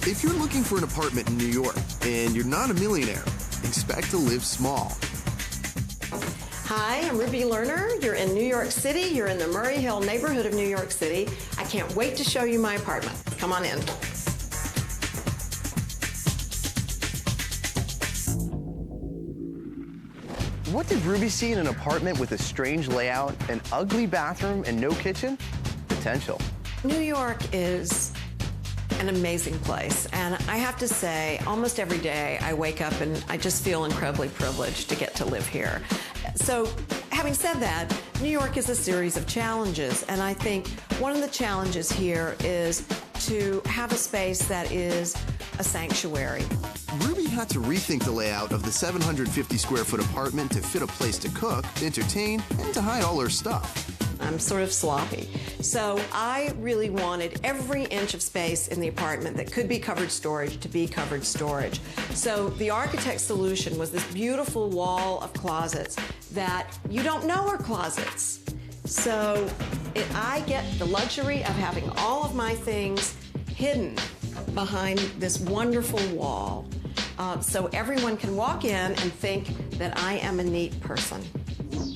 If you're looking for an apartment in New York and you're not a millionaire, expect to live small. Hi, I'm Ruby Lerner. You're in New York City. You're in the Murray Hill neighborhood of New York City. I can't wait to show you my apartment. Come on in. What did Ruby see in an apartment with a strange layout, an ugly bathroom, and no kitchen? Potential. New York is an amazing place, and I have to say, almost every day I wake up and I just feel incredibly privileged to get to live here. So, having said that, New York is a series of challenges, and I think one of the challenges here is to have a space that is a sanctuary. Ruby had to rethink the layout of the 750 square foot apartment to fit a place to cook, entertain, and to hide all her stuff. I'm sort of sloppy. So I really wanted every inch of space in the apartment that could be covered storage to be covered storage. So the architect's solution was this beautiful wall of closets that you don't know are closets. So I get the luxury of having all of my things hidden behind this wonderful wall. So everyone can walk in and think that I am a neat person.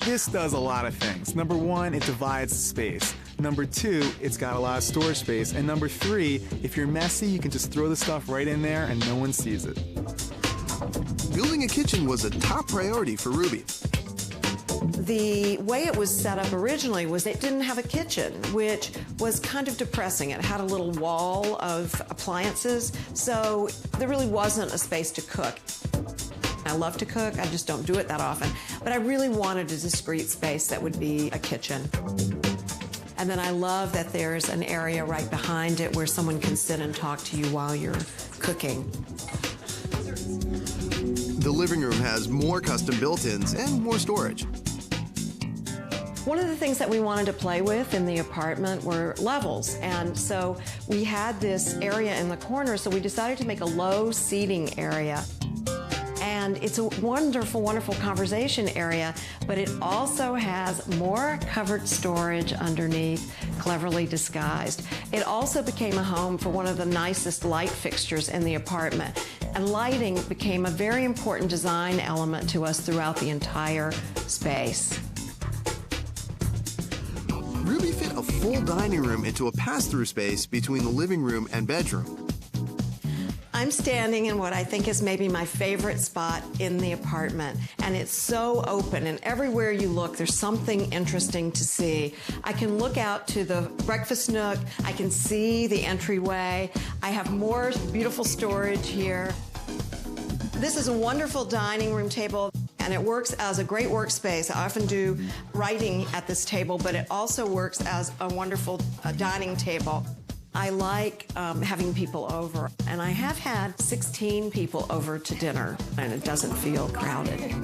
This does a lot of things. Number one, it divides space. Number two, it's got a lot of storage space. And number three, if you're messy, you can just throw the stuff right in there and no one sees it. Building a kitchen was a top priority for Ruby. The way it was set up originally was it didn't have a kitchen, which was kind of depressing. It had a little wall of appliances, so there really wasn't a space to cook. I love to cook, I just don't do it that often, but I really wanted a discrete space that would be a kitchen. And then I love that there's an area right behind it where someone can sit and talk to you while you're cooking. The living room has more custom built-ins and more storage. One of the things that we wanted to play with in the apartment were levels, and so we had this area in the corner, so we decided to make a low seating area. And it's a wonderful, wonderful conversation area, but it also has more covered storage underneath, cleverly disguised. It also became a home for one of the nicest light fixtures in the apartment. And lighting became a very important design element to us throughout the entire space. Ruby fit a full dining room into a pass-through space between the living room and bedroom. I'm standing in what I think is maybe my favorite spot in the apartment, and it's so open, and everywhere you look there's something interesting to see. I can look out to the breakfast nook, I can see the entryway, I have more beautiful storage here. This is a wonderful dining room table, and it works as a great workspace. I often do writing at this table, but it also works as a wonderful dining table. I like having people over, and I have had 16 people over to dinner, and it doesn't feel crowded. In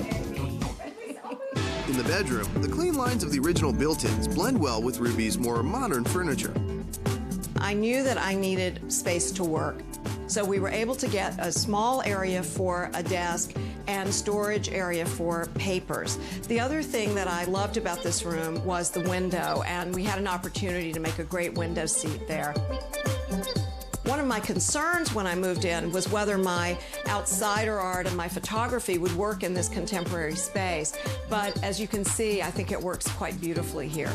the bedroom, the clean lines of the original built-ins blend well with Ruby's more modern furniture. I knew that I needed space to work, so we were able to get a small area for a desk and storage area for papers. The other thing that I loved about this room was the window, and we had an opportunity to make a great window seat there. One of my concerns when I moved in was whether my outsider art and my photography would work in this contemporary space, but as you can see, I think it works quite beautifully here.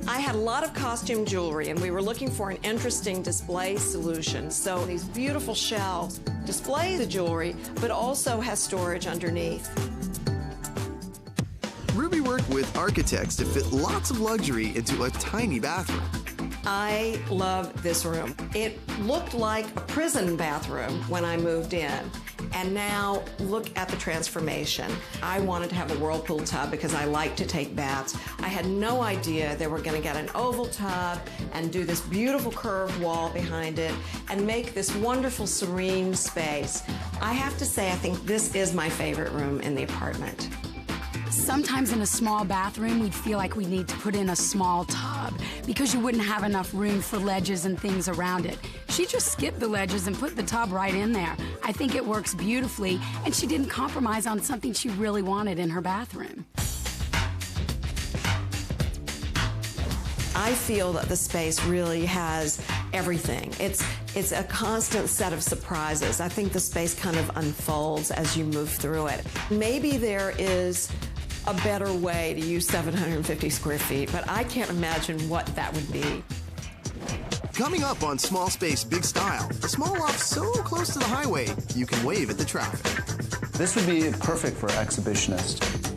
I had a lot of costume jewelry, and we were looking for an interesting display solution. So these beautiful shelves display the jewelry, but also has storage underneath. Ruby worked with architects to fit lots of luxury into a tiny bathroom. I love this room. It looked like a prison bathroom when I moved in. And now look at the transformation. I wanted to have a whirlpool tub because I like to take baths. I had no idea they were going to get an oval tub and do this beautiful curved wall behind it and make this wonderful serene space. I have to say, I think this is my favorite room in the apartment. Sometimes in a small bathroom, we'd feel like we need to put in a small tub because you wouldn't have enough room for ledges and things around it. She just skipped the ledges and put the tub right in there. I think it works beautifully, and she didn't compromise on something she really wanted in her bathroom. I I feel that the space really has everything. It's a constant set of surprises. I think the space kind of unfolds as you move through it. Maybe there is a better way to use 750 square feet, but I can't imagine what that would be. Coming up on Small Space, Big Style, a small loft so close to the highway, you can wave at the traffic. This would be perfect for exhibitionists.